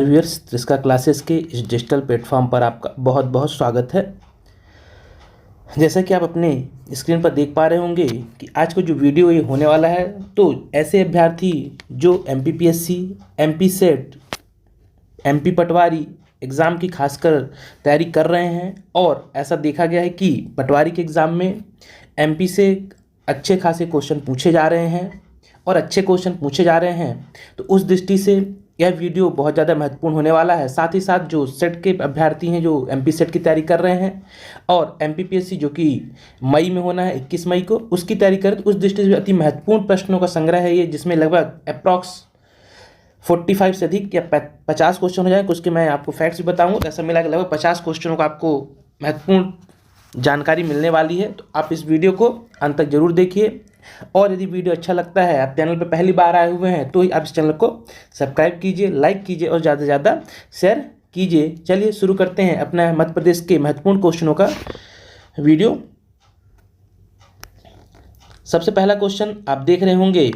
Viewers, त्रिस्का classes के इस digital platform पर आपका बहुत बहुत स्वागत है। जैसा कि आप अपने स्क्रीन पर देख पा रहे होंगे कि आज का जो वीडियो ये होने वाला है, तो ऐसे अभ्यर्थी जो एमपीपीएससी, एमपी सेट, एमपी पटवारी एग्ज़ाम की खासकर तैयारी कर रहे हैं और ऐसा देखा गया है कि पटवारी के एग्ज़ाम में एमपी से अच्छे खासे क्वेश्चन पूछे जा रहे हैं और अच्छे क्वेश्चन पूछे जा रहे हैं, तो उस दृष्टि से यह वीडियो बहुत ज़्यादा महत्वपूर्ण होने वाला है। साथ ही साथ जो सेट के अभ्यर्थी हैं, जो एमपी सेट की तैयारी कर रहे हैं और एमपीपीएससी जो कि मई में होना है 21 मई को, उसकी तैयारी करें, तो उस दृष्टि से अति महत्वपूर्ण प्रश्नों का संग्रह है ये, जिसमें लगभग अप्रॉक्स 45 से अधिक या 50 क्वेश्चन हो जाए। कुछ के मैं आपको फैक्ट्स भी बताऊँगा, तो ऐसा मिला कि लगभग 50 क्वेश्चनों का आपको महत्वपूर्ण जानकारी मिलने वाली है। तो आप इस वीडियो को अंत तक जरूर देखिए और यदि वीडियो अच्छा लगता है, आप चैनल पर पहली बार आए हुए हैं, तो आप इस चैनल को सब्सक्राइब कीजिए, लाइक कीजिए और ज़्यादा से ज़्यादा शेयर कीजिए। चलिए शुरू करते हैं अपना मध्य प्रदेश के महत्वपूर्ण क्वेश्चनों का वीडियो। सबसे पहला क्वेश्चन आप देख रहे होंगे,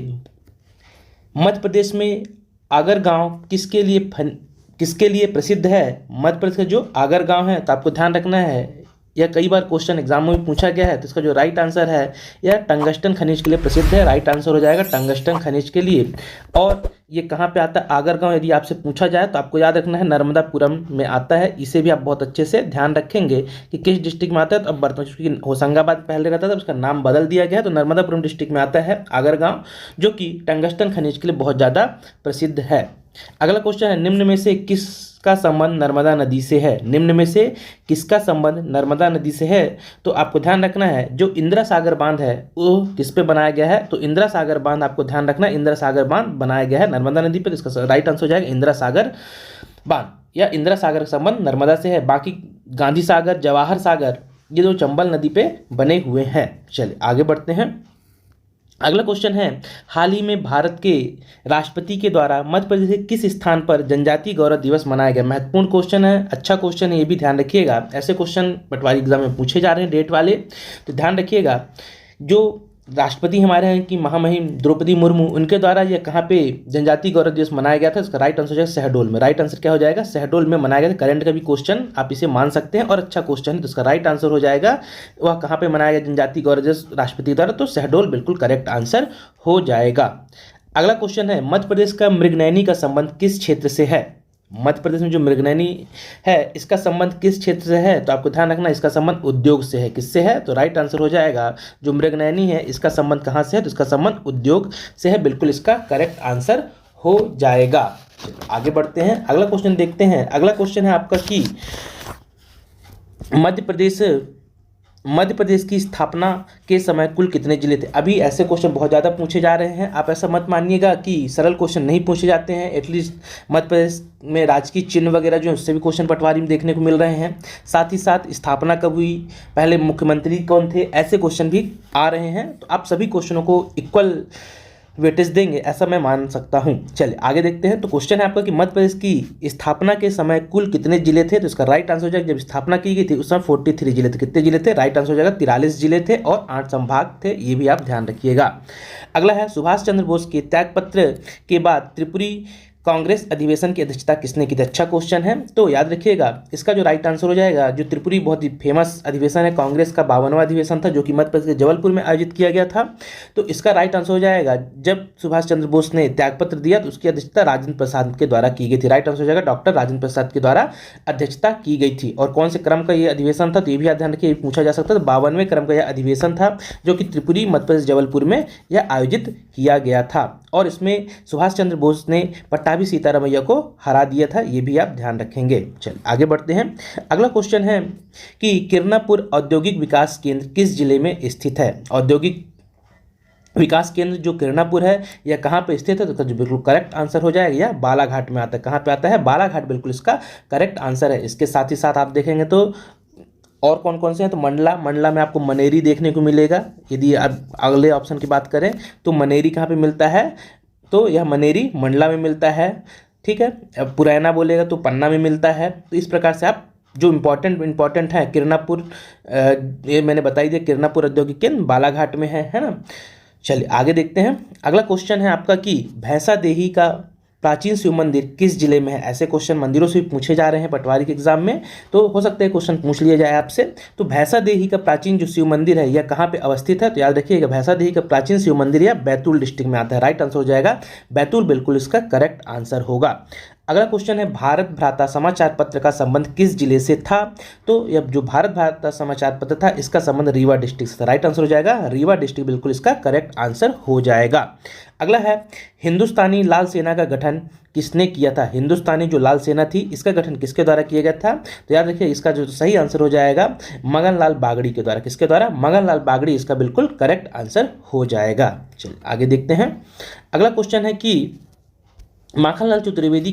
मध्य प्रदेश में आगर गांव किसके लिए प्रसिद्ध है? मध्य प्रदेश का जो आगर गांव है, तो आपको ध्यान रखना है, यह कई बार क्वेश्चन एग्जाम में भी पूछा गया है। तो इसका जो राइट आंसर है, यह टंगस्टन खनिज के लिए प्रसिद्ध है। राइट आंसर हो जाएगा टंगस्टन खनिज के लिए। और ये कहाँ पे आता है आगर गांव? यदि आपसे पूछा जाए तो आपको याद रखना है नर्मदापुरम में आता है। इसे भी आप बहुत अच्छे से ध्यान रखेंगे कि किस डिस्ट्रिक्ट में आता है। तो अब वर्तमान चूंकि होशंगाबाद पहले रहता था, उसका नाम बदल दिया गया है, तो नर्मदापुरम डिस्ट्रिक्ट में आता है आगर गाँव, जो कि टंगस्टन खनिज के लिए बहुत ज़्यादा प्रसिद्ध है। अगला क्वेश्चन है, निम्न में से किसका संबंध नर्मदा नदी से है? निम्न में से किसका संबंध नर्मदा नदी से है? तो आपको ध्यान रखना है, जो इंदिरा सागर बांध है वो किस पे बनाया गया है? तो इंदिरा सागर बांध आपको ध्यान रखना है, इंदिरा सागर बांध बनाया गया है नर्मदा नदी पर। इसका राइट आंसर हो जाएगा इंदिरा सागर बांध या इंदिरा सागर का संबंध नर्मदा से है। बाकी गांधी सागर, जवाहर सागर, ये दो चंबल नदी पे बने हुए हैं। चलिए आगे बढ़ते हैं। अगला क्वेश्चन है, हाल ही में भारत के राष्ट्रपति के द्वारा मध्य प्रदेश के किस स्थान पर जनजातीय गौरव दिवस मनाया गया? महत्वपूर्ण क्वेश्चन है, अच्छा क्वेश्चन है, ये भी ध्यान रखिएगा। ऐसे क्वेश्चन पटवारी एग्जाम में पूछे जा रहे हैं डेट वाले, तो ध्यान रखिएगा। जो राष्ट्रपति हमारे हैं कि महामहिम द्रौपदी मुर्मू, उनके द्वारा यह कहाँ पे जनजातीय गौरव दिवस मनाया गया था? इसका राइट आंसर हो जाएगा शहडोल में। राइट आंसर क्या हो जाएगा? शहडोल में मनाया गया था। करंट का भी क्वेश्चन आप इसे मान सकते हैं और अच्छा क्वेश्चन है, तो इसका राइट आंसर हो जाएगा वह कहाँ पे मनाया गया जनजातीय गौरव दिवस राष्ट्रपति द्वारा? तो शहडोल बिल्कुल करेक्ट आंसर हो जाएगा। अगला क्वेश्चन है, मध्य प्रदेश का मृगनयनी का संबंध किस क्षेत्र से है? मध्य प्रदेश में जो मृगनयनी है, इसका संबंध किस क्षेत्र से है? तो आपको ध्यान रखना, इसका संबंध उद्योग से है। किससे है? तो राइट आंसर हो जाएगा, जो मृगनयनी है इसका संबंध कहाँ से है? तो इसका संबंध उद्योग से है। बिल्कुल इसका करेक्ट आंसर हो जाएगा। आगे बढ़ते हैं, अगला क्वेश्चन देखते हैं। अगला क्वेश्चन है आपका कि मध्य प्रदेश की स्थापना के समय कुल कितने जिले थे? अभी ऐसे क्वेश्चन बहुत ज़्यादा पूछे जा रहे हैं। आप ऐसा मत मानिएगा कि सरल क्वेश्चन नहीं पूछे जाते हैं। एटलीस्ट मध्य प्रदेश में राजकीय चिन्ह वगैरह जो है उससे भी क्वेश्चन पटवारी में देखने को मिल रहे हैं। साथ ही साथ स्थापना कब हुई, पहले मुख्यमंत्री कौन थे, ऐसे क्वेश्चन भी आ रहे हैं। तो आप सभी क्वेश्चनों को इक्वल वेटेज देंगे, ऐसा मैं मान सकता हूं। चलिए आगे देखते हैं। तो क्वेश्चन है आपका कि मध्य प्रदेश की स्थापना के समय कुल कितने जिले थे? तो इसका राइट आंसर हो जाएगा, जब स्थापना की गई थी उस समय 43 जिले थे। कितने जिले थे? राइट आंसर हो जाएगा 43 जिले थे और 8 संभाग थे। ये भी आप ध्यान रखिएगा। अगला है, सुभाष चंद्र बोस के त्यागपत्र के बाद त्रिपुरी कांग्रेस अधिवेशन की अध्यक्षता किसने की थी? अच्छा क्वेश्चन है, तो याद रखिएगा इसका जो राइट आंसर हो जाएगा, जो त्रिपुरी बहुत ही फेमस अधिवेशन है, कांग्रेस का 52वां अधिवेशन था, जो कि मध्य प्रदेश के जबलपुर में आयोजित किया गया था। तो इसका राइट आंसर हो जाएगा, जब सुभाष चंद्र बोस ने त्यागपत्र दिया तो उसकी अध्यक्षता राजेंद्र प्रसाद के द्वारा की गई थी। राइट आंसर हो जाएगा डॉक्टर राजेंद्र प्रसाद के द्वारा अध्यक्षता की गई थी। और कौन से क्रम का यह अधिवेशन था? तो ये भी ध्यान रखिए, पूछा जा सकता है। 52वें क्रम का यह अधिवेशन था, जो कि त्रिपुरी मध्य प्रदेश जबलपुर में यह आयोजित किया गया था। और इसमें सुभाष चंद्र बोस ने पट्टाभी सीतारामैया को हरा दिया था। ये भी आप ध्यान रखेंगे। चलिए आगे बढ़ते हैं। अगला क्वेश्चन है कि किरनापुर औद्योगिक विकास केंद्र किस जिले में स्थित है? औद्योगिक विकास केंद्र जो किरनापुर है, यह कहाँ पे स्थित है? तो जो बिल्कुल करेक्ट आंसर हो जाएगा, यह बालाघाट में आता है। कहाँ पे आता है? बालाघाट बिल्कुल इसका करेक्ट आंसर है। इसके साथ ही साथ आप देखेंगे तो और कौन कौन से हैं? तो मंडला में आपको मनेरी देखने को मिलेगा। यदि आप अगले ऑप्शन की बात करें तो मनेरी कहाँ पे मिलता है? तो यह मनेरी मंडला में मिलता है। ठीक है, अब पुरैना बोलेगा तो पन्ना में मिलता है। तो इस प्रकार से आप जो इम्पोर्टेंट है, किरनापुर, ये मैंने बताई दिया, किरनापुर औद्योगिक केंद्र बालाघाट में है ना। चलिए आगे देखते हैं। अगला क्वेश्चन है आपका कि भैंसा देही का प्राचीन शिव मंदिर किस जिले में है। ऐसे क्वेश्चन मंदिरों से भी पूछे जा रहे हैं पटवारी के एग्जाम में, तो हो सकता है क्वेश्चन पूछ लिया जाए आपसे। तो भैंसादेही का प्राचीन जो शिव मंदिर है यह कहाँ पे अवस्थित है, तो याद रखिएगा भैंसादेही का प्राचीन शिव मंदिर यह बैतूल डिस्ट्रिक्ट में आता है। राइट आंसर हो जाएगा बैतूल, बिल्कुल इसका करेक्ट आंसर होगा। अगला क्वेश्चन है भारत भ्राता समाचार पत्र का संबंध किस जिले से था, तो यह जो भारत भ्राता समाचार पत्र था इसका संबंध रीवा डिस्ट्रिक्ट से था। राइट आंसर हो जाएगा रीवा डिस्ट्रिक्ट, बिल्कुल इसका करेक्ट आंसर हो जाएगा। अगला है हिंदुस्तानी लाल सेना का गठन किसने किया था। हिंदुस्तानी जो लाल सेना थी इसका गठन किसके द्वारा किया गया था, तो याद रखिए इसका जो सही आंसर हो जाएगा मगन लाल बागड़ी के द्वारा। किसके द्वारा, मगन लाल बागड़ी, इसका बिल्कुल करेक्ट आंसर हो जाएगा। चलिए आगे देखते हैं। अगला क्वेश्चन है कि माखनलाल चतुर्वेदी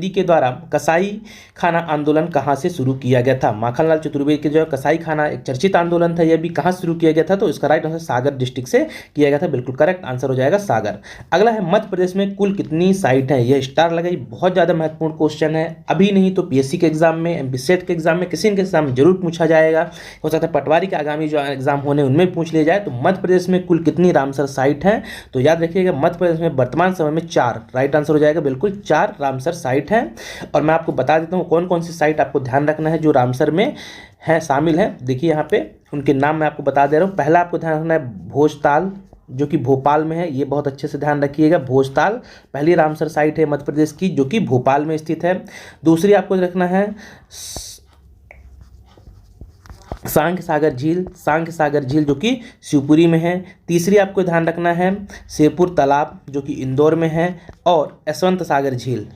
के द्वारा कसाई खाना आंदोलन कहाँ से शुरू किया गया था। माखनलाल चतुर्वेदी के जो कसाई खाना एक चर्चित आंदोलन था, यह भी कहाँ शुरू किया गया था, तो इसका राइट आंसर सागर डिस्ट्रिक्ट से किया गया था। बिल्कुल करेक्ट आंसर हो जाएगा सागर। अगला है मध्य प्रदेश में कुल कितनी साइट है। यह स्टार लगाई, बहुत ज़्यादा महत्वपूर्ण क्वेश्चन है। अभी नहीं तो पीएससी के एग्जाम में, एमपी सेट के एग्जाम में, किसी के एग्जाम में जरूर पूछा जाएगा। हो सकता है पटवारी के आगामी जो एग्जाम होने उनमें पूछ लिया जाए। तो मध्य प्रदेश में कुल कितनी रामसर साइट है, तो याद रखिएगा मध्य प्रदेश में वर्तमान समय में 4। राइट आंसर हो जाएगा बिल्कुल 4 रामसर साइट है। और मैं आपको बता देता हूँ कौन कौन सी साइट आपको ध्यान रखना है जो रामसर में है, शामिल है। देखिए यहाँ पे उनके नाम मैं आपको बता दे रहा हूँ। पहला आपको ध्यान रखना है भोजताल, जो कि भोपाल में है, ये बहुत अच्छे से ध्यान रखिएगा। भोजताल पहली रामसर साइट है मध्य प्रदेश की, जो कि भोपाल में स्थित है। दूसरी आपको रखना है सांख्य सागर झील जो कि शिवपुरी में है। तीसरी आपको ध्यान रखना है शेरपुर तालाब जो कि इंदौर में है, और यशवंत सागर झील।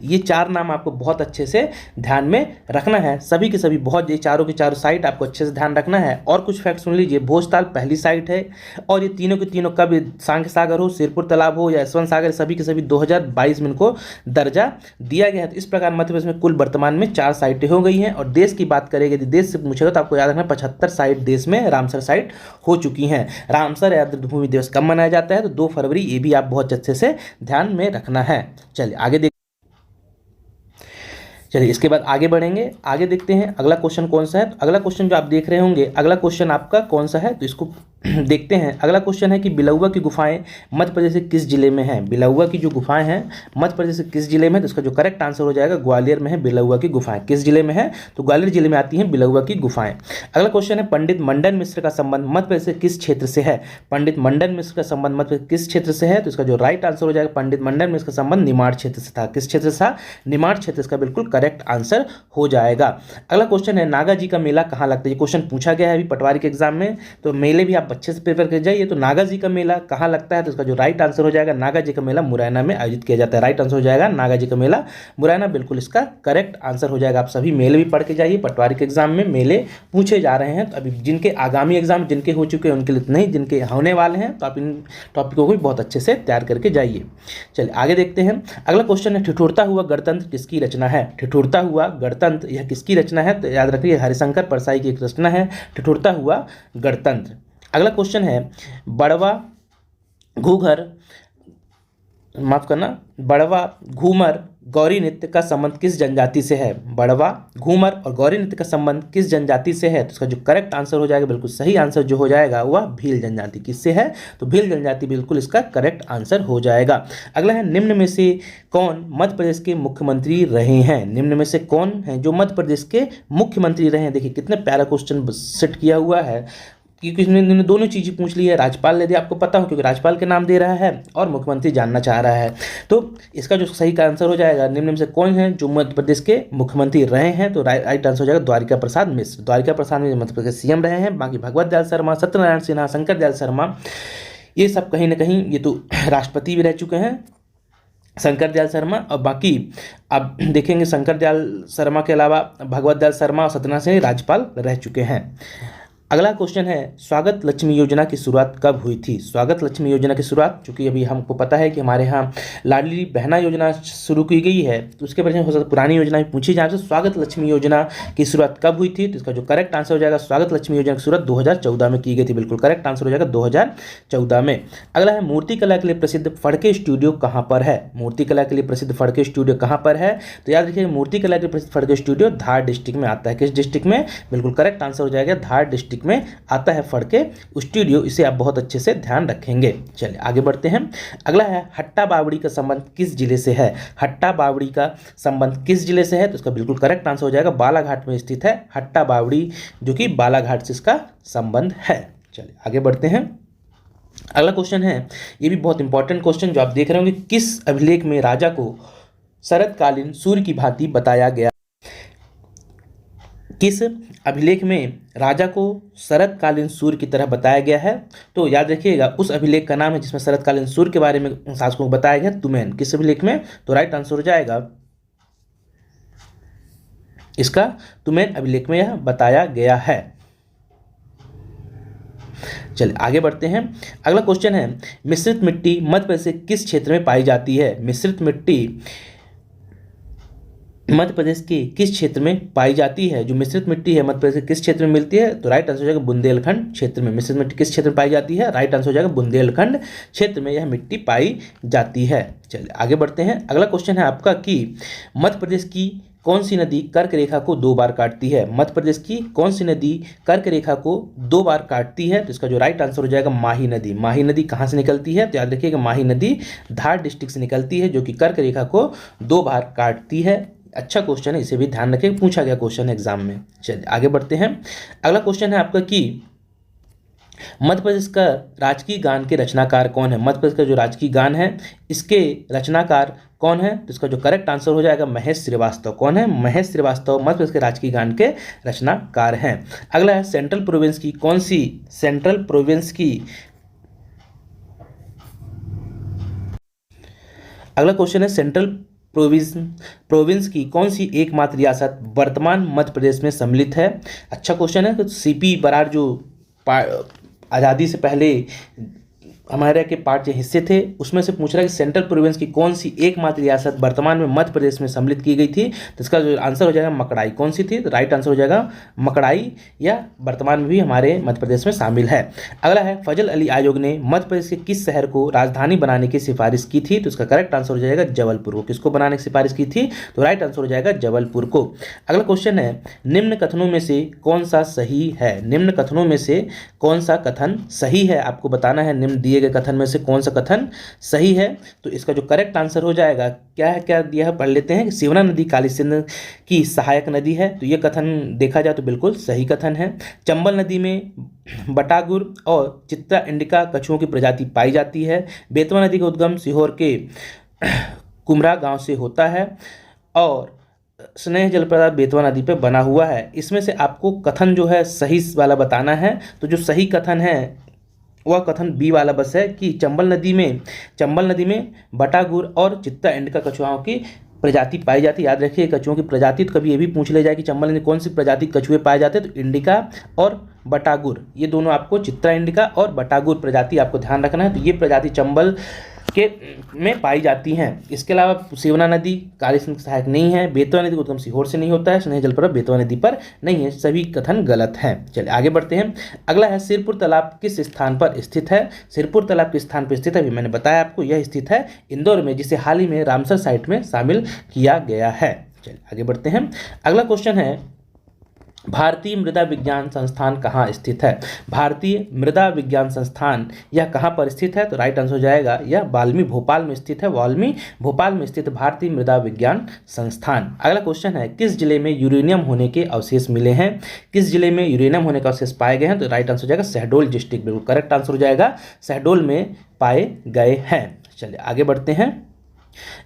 ये 4 नाम आपको बहुत अच्छे से ध्यान में रखना है। सभी के सभी बहुत, ये चारों के चारों साइट आपको अच्छे से ध्यान रखना है। और कुछ फैक्ट सुन लीजिए, भोजताल पहली साइट है, और ये तीनों के तीनों कब, सांख्य सागर हो, शेरपुर तालाब हो या यशवंत सागर, सभी के सभी 2022 में इनको दर्जा दिया गया है। तो इस प्रकार मध्य प्रदेश में कुल वर्तमान में 4 साइटें हो गई हैं। और देश की बात करें यदि देश से पूछेगा तो आपको याद रखना 75 साइट देश में रामसर साइट हो चुकी हैं। रामसर आर्द्र भूमि दिवस कब मनाया जाता है, तो 2 फरवरी, ये भी आप बहुत अच्छे से ध्यान में रखना है। चलिए इसके बाद आगे बढ़ेंगे। आगे देखते हैं अगला क्वेश्चन कौन सा है। तो अगला क्वेश्चन जो आप देख रहे होंगे, अगला क्वेश्चन आपका कौन सा है, तो इसको देखते हैं। अगला क्वेश्चन है कि बिलौवा की गुफाएं मध्य प्रदेश के किस जिले में हैं। बिलौवा की जो गुफाएं हैं मध्य प्रदेश के किस जिले में, तो इसका जो करेक्ट आंसर हो जाएगा ग्वालियर में है बिलौवा की गुफाएं। किस जिले में है, तो ग्वालियर जिले में आती हैं बिलौवा की गुफाएं। अगला क्वेश्चन है पंडित मंडन मिश्र का संबंध मध्य प्रदेश के किस क्षेत्र से है। पंडित मंडन मिश्र का संबंध मध्य प्रदेश किस क्षेत्र से है, तो इसका जो राइट आंसर हो जाएगा पंडित मंडन मिश्र का संबंध निमाड़ क्षेत्र से था। किस क्षेत्र से था, निमाड़ क्षेत्र, इसका बिल्कुल करेक्ट आंसर हो जाएगा। अगला क्वेश्चन है नागा जी का मेला कहाँ लगता है। ये क्वेश्चन पूछा गया है अभी पटवारी के एग्जाम में, तो मेले भी आप अच्छे से प्रिपेयर कर जाइए। तो नागा जी का मेला कहाँ लगता है, तो इसका जो राइट आंसर हो जाएगा नागा जी का मेला मुरैना में आयोजित किया जाता है। राइट आंसर हो जाएगा नागा जी का मेला मुरैना, बिल्कुल इसका करेक्ट आंसर हो जाएगा। आप सभी मेले भी पढ़ के जाइए, पटवारी के एग्जाम में मेले पूछे जा रहे हैं। तो अभी जिनके आगामी एग्जाम जिनके हो चुके हैं उनके लिए नहीं, जिनके होने वाले हैं तो आप इन टॉपिकों को भी बहुत अच्छे से तैयार करके जाइए। चलिए आगे देखते हैं। अगला क्वेश्चन है ठिठुरता हुआ गणतंत्र किसकी रचना है। ठिठुरता हुआ गणतंत्र यह किसकी रचना है, तो याद रखिए हरिशंकर परसाई की एक रचना है ठिठुरता हुआ गणतंत्र। अगला क्वेश्चन है बड़वा घूमर गौरी नृत्य का संबंध किस जनजाति से है। बड़वा घूमर और गौरी नृत्य का संबंध किस जनजाति से है, तो इसका जो करेक्ट आंसर हो जाएगा, बिल्कुल सही आंसर जो हो जाएगा वह भील जनजाति। किससे है, तो भील जनजाति, बिल्कुल इसका करेक्ट आंसर हो जाएगा। अगला है निम्न में से कौन मध्य प्रदेश के मुख्यमंत्री रहे हैं। निम्न में से कौन है जो मध्य प्रदेश के मुख्यमंत्री रहे हैं। देखिए कितने प्यारा क्वेश्चन सेट किया हुआ है, क्योंकि इसने दोनों चीज़ें पूछ ली है। राज्यपाल यदि आपको पता हो, क्योंकि राज्यपाल के नाम दे रहा है और मुख्यमंत्री जानना चाह रहा है, तो इसका जो सही का आंसर हो जाएगा निम्न में से कौन है जो मध्य प्रदेश के मुख्यमंत्री रहे हैं, तो राइट आंसर हो जाएगा द्वारिका प्रसाद मिश्र। द्वारिका प्रसाद मिश्र मध्य प्रदेश सीएम रहे हैं। बाकी भगवत दयाल शर्मा, सत्यनारायण सिन्हा, शंकर दयाल शर्मा, ये सब कहीं ना कहीं ये तो राष्ट्रपति भी रह चुके हैं, शंकर दयाल शर्मा। और बाकी आप देखेंगे शंकर दयाल शर्मा के अलावा भगवत दयाल शर्मा और सत्यनारायण सिन्हा राज्यपाल रह चुके हैं। अगला क्वेश्चन है स्वागत लक्ष्मी योजना की शुरुआत कब हुई थी। स्वागत लक्ष्मी योजना की शुरुआत, चूँकि अभी हमको पता है कि हमारे यहाँ लाडली बहना योजना शुरू की गई है, तो उसके वजह से हो सकता है पुरानी योजना भी पूछी जाए। तो स्वागत लक्ष्मी योजना की शुरुआत कब हुई थी, तो इसका जो करेक्ट आंसर हो जाएगा स्वागत लक्ष्मी योजना की शुरुआत 2014 में की गई थी। बिल्कुल करेक्ट आंसर हो जाएगा 2014 में। अगला है मूर्तिकला के लिए प्रसिद्ध फड़के स्टूडियो कहाँ पर है। मूर्तिकला के लिए प्रसिद्ध फड़के स्टूडियो कहाँ पर है, तो याद रखिए मूर्तिकला के लिए प्रसिद्ध फड़के स्टूडियो धार डिस्ट्रिक्ट में आता है। किस डिस्ट्रिक्ट में, बिल्कुल करेक्ट आंसर हो जाएगा धार डिस्ट्रिक्ट डिस्ट्रिक्ट में आता है फड़के स्टूडियो, इसे आप बहुत अच्छे से ध्यान रखेंगे। चलिए आगे बढ़ते हैं। अगला है हट्टा बावड़ी का संबंध किस जिले से है? हट्टा बावड़ी का संबंध किस जिले से है? तो इसका बिल्कुल करेक्ट आंसर हो जाएगा बालाघाट में स्थित है हट्टा बावड़ी, जो कि बालाघाट से इसका संबंध है। चलिए आगे बढ़ते हैं। अगला क्वेश्चन है, ये भी बहुत इंपॉर्टेंट क्वेश्चन जो आप देख रहे होंगे, किस अभिलेख में राजा को शरतकालीन सूर्य की भांति बताया गया? किस अभिलेख में राजा को शरतकालीन सूर्य की तरह बताया गया है? तो याद रखिएगा उस अभिलेख का नाम है जिसमें शरतकालीन सूर्य के बारे में शासकों को बताया गया, तुमैन। किस अभिलेख में? तो राइट आंसर हो जाएगा इसका तुमैन अभिलेख में यह बताया गया है। चलिए आगे बढ़ते हैं। अगला क्वेश्चन है, मिश्रित मिट्टी मध्य प्रदेश के किस क्षेत्र में पाई जाती है? मिश्रित मिट्टी मध्य प्रदेश के किस क्षेत्र में पाई जाती है? जो मिश्रित मिट्टी है मध्य प्रदेश के किस क्षेत्र में मिलती है? तो राइट आंसर हो जाएगा बुंदेलखंड क्षेत्र में। मिश्रित मिट्टी किस क्षेत्र में पाई जाती है? राइट आंसर हो जाएगा बुंदेलखंड क्षेत्र में यह मिट्टी पाई जाती है। चलिए आगे बढ़ते हैं। अगला क्वेश्चन है आपका कि मध्य प्रदेश की कौन सी नदी कर्क रेखा को 2 बार काटती है? मध्य प्रदेश की कौन सी नदी कर्क रेखा को 2 बार काटती है? तो इसका जो राइट आंसर हो जाएगा माही नदी। माही नदी कहाँ से निकलती है? तो याद रखिएगा माही नदी धार डिस्ट्रिक्ट से निकलती है, जो कि कर्क रेखा को 2 बार काटती है। अच्छा क्वेश्चन है, इसे भी ध्यान रखें, पूछा गया क्वेश्चन है एग्जाम में। चलिए आगे बढ़ते हैं। अगला क्वेश्चन है आपका कि मध्य प्रदेश का राजकीय गान के रचनाकार कौन है? मध्य प्रदेश का जो राजकीय गान है इसके रचनाकार कौन है? तो इसका जो करेक्ट आंसर हो जाएगा महेश श्रीवास्तव। कौन है? महेश श्रीवास्तव मध्य प्रदेश के राजकीय गान के रचनाकार हैं। अगला है सेंट्रल प्रोविंस की कौन सी अगला क्वेश्चन है सेंट्रल प्रोविंस की कौन सी एकमात्र रियासत वर्तमान मध्य प्रदेश में सम्मिलित है? अच्छा क्वेश्चन है। तो सीपी बरार जो आज़ादी से पहले हमारे के पार्ट जो हिस्से थे उसमें से पूछ रहा है कि सेंट्रल प्रोविंस की कौन सी एकमात्र रियासत वर्तमान में मध्य प्रदेश में सम्मिलित की गई थी? तो इसका जो आंसर हो जाएगा मकड़ाई। कौन सी थी? तो राइट आंसर हो जाएगा मकड़ाई, या वर्तमान में भी हमारे मध्य प्रदेश में शामिल है। अगला है फजल अली आयोग ने मध्य प्रदेश के किस शहर को राजधानी बनाने की सिफारिश की थी? तो इसका करेक्ट आंसर हो जाएगा जबलपुर को। किसको बनाने की सिफारिश की थी? तो राइट आंसर हो जाएगा जबलपुर को। अगला क्वेश्चन है, निम्न कथनों में से कौन सा सही है? निम्न कथनों में से कौन सा कथन सही है? आपको बताना है निम्न दिए गए कथन में से कौन सा कथन सही है। तो इसका जो करेक्ट आंसर हो जाएगा क्या है, क्या दिया है पढ़ लेते हैं कि शिवना नदी काली सिंध की सहायक नदी है। तो ये कथन देखा जाए तो बिल्कुल सही कथन है। चंबल नदी में बटागुर और चित्रा इंडिका कछुओं की प्रजाति पाई जाती है। बेतवा नदी का उद्गम सीहोर के कुमरा गांव से होता है और स्नेह जलप्रपात बेतवा नदी पे बना हुआ है। इसमें से आपको कथन जो है सही वाला बताना है। तो जो सही कथन है वह कथन बी वाला बस है कि चंबल नदी में बटागुर और चित्ता इंडिका कछुआओं की प्रजाति पाई जाती है। याद रखिए कछुओं की प्रजाति, तो कभी ये भी पूछ ले जाए कि चंबल नदी कौन सी प्रजाति कछुए पाए जाते हैं, तो इंडिका और बटागुर, ये दोनों आपको चित्रा इंडिका और बटागुर प्रजाति आपको ध्यान रखना है। तो ये प्रजाति चंबल के में पाई जाती हैं। इसके अलावा शिवना नदी काली सिंध सहायक नहीं है। बेतवा नदी उद्गम सीहोर से नहीं होता है। स्नेह जलप्रपात बेतवा नदी पर नहीं है। सभी कथन गलत हैं। चलिए आगे बढ़ते हैं। अगला है सिरपुर तालाब किस स्थान पर स्थित है? सिरपुर तालाब किस स्थान पर स्थित है? अभी मैंने बताया आपको, यह स्थित है इंदौर में, जिसे हाल ही में रामसर साइट में शामिल किया गया है। चलिए आगे बढ़ते हैं। अगला क्वेश्चन है, भारतीय मृदा विज्ञान संस्थान कहाँ स्थित है? भारतीय मृदा विज्ञान संस्थान यह कहाँ पर स्थित है? तो राइट आंसर हो जाएगा यह वाल्मी भोपाल में स्थित है। वाल्मी भोपाल में स्थित भारतीय मृदा विज्ञान संस्थान। अगला क्वेश्चन है, किस जिले में यूरेनियम होने के अवशेष मिले हैं? किस जिले में यूरेनियम होने के अवशेष पाए गए हैं? तो राइट आंसर हो जाएगा शहडोल डिस्ट्रिक्ट। बिल्कुल करेक्ट आंसर हो जाएगा शहडोल में पाए गए हैं। चलिए आगे बढ़ते हैं।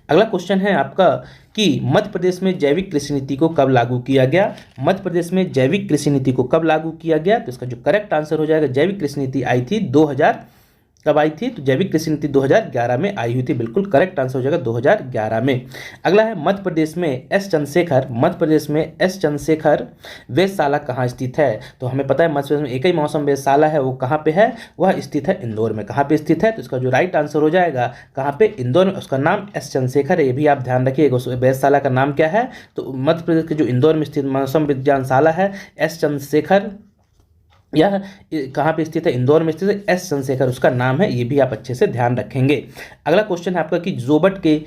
अगला क्वेश्चन है आपका कि मध्य प्रदेश में जैविक कृषि नीति को कब लागू किया गया? मध्य प्रदेश में जैविक कृषि नीति को कब लागू किया गया? तो इसका जो करेक्ट आंसर हो जाएगा जैविक कृषि नीति आई थी 2000 कब आई थी? तो जैविक कृषि नीति 2011 में आई हुई थी। बिल्कुल करेक्ट आंसर हो जाएगा 2011 में। अगला है मध्य प्रदेश में एस चंद्रशेखर वेधशाला कहाँ स्थित है? तो हमें पता है मध्य प्रदेश में एक ही मौसम वेधशाला है, वो कहाँ पे है? वह स्थित है इंदौर में। कहाँ पे स्थित है? तो इसका जो राइट आंसर हो जाएगा कहाँ पे? इंदौर में। उसका नाम एस चंद्रशेखर है, ये भी आप ध्यान रखिएगा। उस वेधशाला का नाम क्या है? तो मध्य प्रदेश के जो इंदौर में स्थित मौसम विज्ञानशाला है एस चंद्रशेखर, यह कहाँ पे स्थित है? इंदौर में स्थित है। एस चंद्रशेखर उसका नाम है, ये भी आप अच्छे से ध्यान रखेंगे। अगला क्वेश्चन है आपका कि जोबट के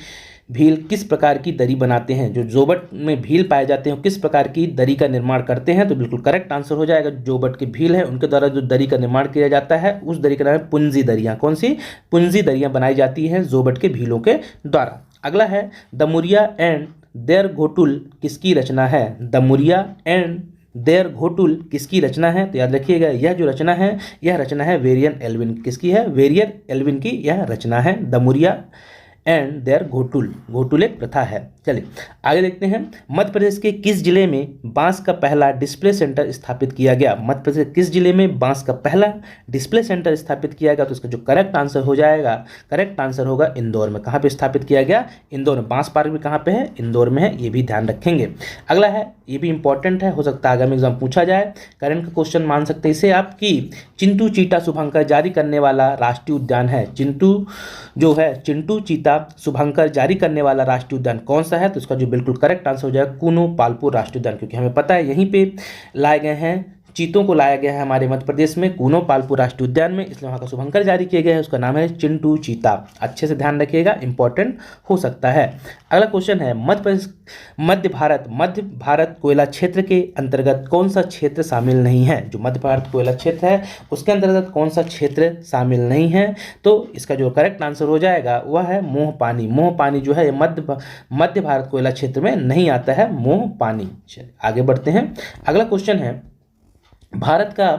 भील किस प्रकार की दरी बनाते हैं? जो जोबट में भील पाए जाते हैं किस प्रकार की दरी का निर्माण करते हैं? तो बिल्कुल करेक्ट आंसर हो जाएगा, जोबट के भील है उनके द्वारा जो दरी का निर्माण किया जाता है उस दरी का नाम है पुंजी दरियाँ। कौन सी? पुंजी दरियाँ बनाई जाती हैं जोबट के भीलों के द्वारा। अगला है the Muria and their Ghotul किसकी रचना है? The Muria and their Ghotul किसकी रचना है? तो याद रखिएगा यह जो रचना है यह रचना है वेरियन एल्विन। किसकी है? वेरियन एल्विन की यह रचना है the Muria and their Ghotul. घोटुल एक प्रथा है। चलिए आगे देखते हैं, मध्य प्रदेश के किस जिले में बांस का पहला डिस्प्ले सेंटर स्थापित किया गया? मध्य प्रदेश के किस जिले में बांस का पहला डिस्प्ले सेंटर स्थापित किया गया? तो इसका जो करेक्ट आंसर हो जाएगा, करेक्ट आंसर होगा इंदौर में। कहाँ पे स्थापित किया गया? इंदौर में। बांस पार्क भी कहाँ पे है? इंदौर में है, ये भी ध्यान रखेंगे। अगला है, ये भी इंपॉर्टेंट है, हो सकता है आगामी एग्जाम पूछा जाए, करंट का क्वेश्चन मान सकते हैं इसे आपकी। चिंटू चीता शुभंकर जारी करने वाला राष्ट्रीय उद्यान है? चिंटू जो है चिंटू चीता शुभंकर जारी करने वाला राष्ट्रीय उद्यान कौन सा है? तो इसका जो बिल्कुल करेक्ट आंसर हो जाएगा कूनो पालपुर राष्ट्रीय उद्यान, क्योंकि हमें पता है यहीं पे लाए गए हैं, चीतों को लाया गया है हमारे मध्य प्रदेश में कूनो पालपुर राष्ट्रीय उद्यान में, इसलिए वहाँ का शुभंकर जारी किया गया है, उसका नाम है चिंटू चीता। अच्छे से ध्यान रखिएगा, इंपॉर्टेंट हो सकता है। अगला क्वेश्चन है, मध्य भारत कोयला क्षेत्र के अंतर्गत कौन सा क्षेत्र शामिल नहीं है? जो मध्य भारत कोयला क्षेत्र है उसके अंतर्गत कौन सा क्षेत्र शामिल नहीं है? तो इसका जो करेक्ट आंसर हो जाएगा वह है मोह पानी। मोह पानी जो है मध्य भारत कोयला क्षेत्र में नहीं आता है, मोह पानी। चलिए आगे बढ़ते हैं। अगला क्वेश्चन है, भारत का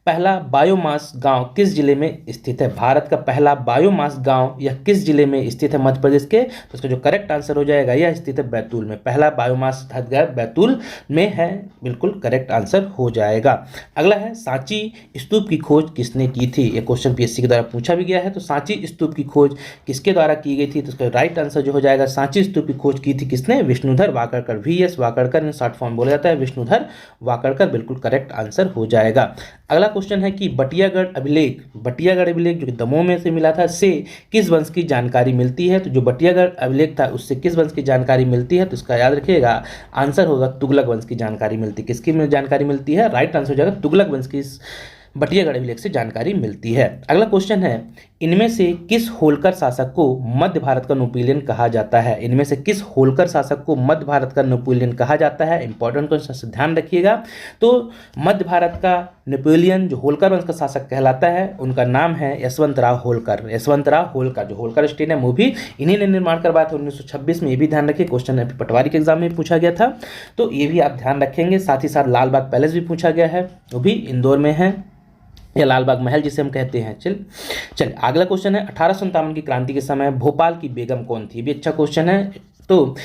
पहला बायोमास गांव किस जिले में स्थित है? भारत का पहला बायोमास गांव यह किस जिले में स्थित है मध्य प्रदेश के? तो इसका जो करेक्ट आंसर हो जाएगा यह स्थित है बैतूल में। पहला बायोमास घर बैतूल में है, बिल्कुल करेक्ट आंसर हो जाएगा। अगला है, सांची स्तूप की खोज किसने की थी? ये क्वेश्चन पीएससी के द्वारा पूछा भी गया है। तो सांची स्तूप की खोज किसके द्वारा की गई थी? तो इसका राइट आंसर जो हो जाएगा, सांची स्तूप की खोज की थी किसने? Vishnudhar Wakadkar. VS Wakadkar in short form बोला जाता है, विष्णुधर वाकड़कर, बिल्कुल करेक्ट आंसर हो जाएगा। अगला क्वेश्चन है कि बटियागढ़ अभिलेख जो कि दमोह में से मिला था, से किस वंश की जानकारी मिलती है? तो जो बटियागढ़ अभिलेख था उससे किस वंश की जानकारी मिलती है? तो इसका याद रखिएगा आंसर होगा तुगलक वंश की जानकारी मिलती है। किसकी जानकारी मिलती है? राइट आंसर हो जाएगा तुगलक वंश की बटियागढ़ अभिलेख से जानकारी मिलती है। अगला क्वेश्चन है, इनमें से किस होलकर शासक को मध्य भारत का नेपोलियन कहा जाता है? इनमें से किस होलकर शासक को मध्य भारत का नेपोलियन कहा जाता है? इंपॉर्टेंट क्वेश्चन, ध्यान रखिएगा। तो मध्य भारत का नेपोलियन जो होलकर वंश का शासक कहलाता है उनका नाम है यशवंतराव होलकर। यशवंतराव होलकर, जो होलकर स्टेडियम वो भी इन्हीं ने निर्माण करवाया था 1926 में। ये भी ध्यान रखिए, क्वेश्चन पटवारी के एग्जाम में पूछा गया था, तो ये भी आप ध्यान रखेंगे। साथ ही साथ लाल बाग पैलेस भी पूछा गया है, वो भी इंदौर में है, या लाल बाग महल जिसे हम कहते हैं। चलिए अगला क्वेश्चन है, 1857 की क्रांति के समय भोपाल की बेगम कौन थी? भी अच्छा क्वेश्चन है। तो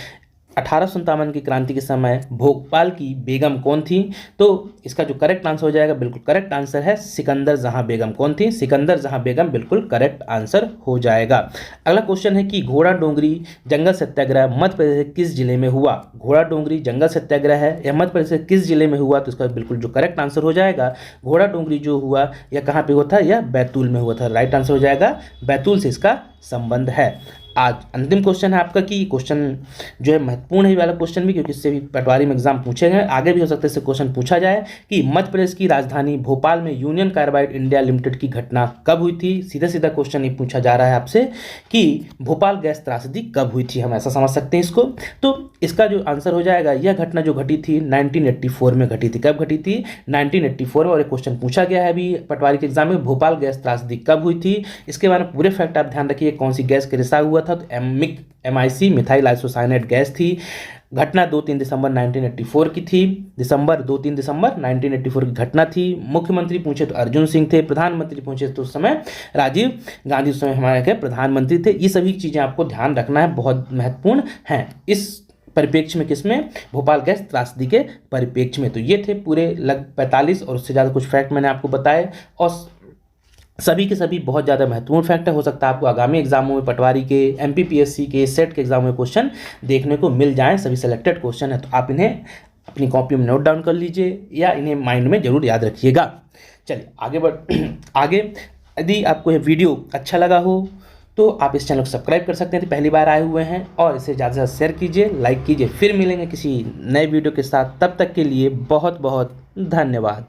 1857 की क्रांति के समय भोपाल की बेगम कौन थी? तो इसका जो करेक्ट आंसर हो जाएगा, बिल्कुल करेक्ट आंसर है सिकंदर जहां बेगम। कौन थी? सिकंदर जहां बेगम, बिल्कुल करेक्ट आंसर हो जाएगा। अगला क्वेश्चन है कि घोड़ा डोंगरी जंगल सत्याग्रह मध्य प्रदेश के किस जिले में हुआ? घोड़ा डोंगरी जंगल सत्याग्रह है यह मध्य प्रदेश के किस जिले में हुआ? तो इसका बिल्कुल जो करेक्ट आंसर हो जाएगा, घोड़ा डोंगरी जो हुआ यह कहाँ पे हुआ था? यह बैतूल में हुआ था। राइट आंसर हो जाएगा बैतूल से इसका संबंध है। आज अंतिम क्वेश्चन है आपका, कि क्वेश्चन जो है महत्वपूर्ण है वाला क्वेश्चन भी, क्योंकि इससे भी पटवारी में एग्जाम पूछे गए, आगे भी हो सकता है इससे क्वेश्चन पूछा जाए कि मध्य प्रदेश की राजधानी भोपाल में यूनियन कार्बाइड इंडिया लिमिटेड की घटना कब हुई थी? सीधा सीधा क्वेश्चन ये पूछा जा रहा है आपसे कि भोपाल गैस त्रासदी कब हुई थी, हम ऐसा समझ सकते हैं इसको। तो इसका जो आंसर हो जाएगा, यह घटना जो घटी थी 1984 में घटी थी। कब घटी थी? 1984 में। और एक क्वेश्चन पूछा गया है अभी पटवारी के एग्जाम में, भोपाल गैस त्रासदी कब हुई थी? इसके बारे में पूरे फैक्ट आप ध्यान रखिए, कौन सी गैस के रिसाव हुआ था? तो MIC मिथाइल आइसोसाइनेट गैस थी। घटना 2-3 दिसंबर 1984 की थी। 2-3 दिसंबर 1984 की घटना थी। मुख्यमंत्री पूछे तो अर्जुन सिंह थे, प्रधानमंत्री पूछे तो उस समय राजीव गांधी उस समय हमारे के प्रधानमंत्री थे। ये सभी चीज़ें आपको ध्यान रखना है, बहुत महत्वपूर्ण हैं इस परिप्रेक्ष्य में। किसमें? भोपाल गैस त्रासदी के परिप्रेक्ष्य में। तो ये थे पूरे लगभग 45 और उससे ज़्यादा कुछ फैक्ट मैंने आपको बताए, और सभी के सभी बहुत ज़्यादा महत्वपूर्ण फैक्टर। हो सकता है आपको आगामी एग्जामों में पटवारी के, MPPSC के, सेट के एग्जाम में क्वेश्चन देखने को मिल जाएं। सभी सेलेक्टेड क्वेश्चन है, तो आप इन्हें अपनी कॉपी में नोट डाउन कर लीजिए या इन्हें माइंड में जरूर याद रखिएगा। चलिए आगे यदि आपको ये वीडियो अच्छा लगा हो तो आप इस चैनल को सब्सक्राइब कर सकते हैं यदि पहली बार आए हुए हैं, और इसे ज़्यादा से ज़्यादा शेयर कीजिए, लाइक कीजिए। फिर मिलेंगे किसी नए वीडियो के साथ, तब तक के लिए बहुत बहुत धन्यवाद।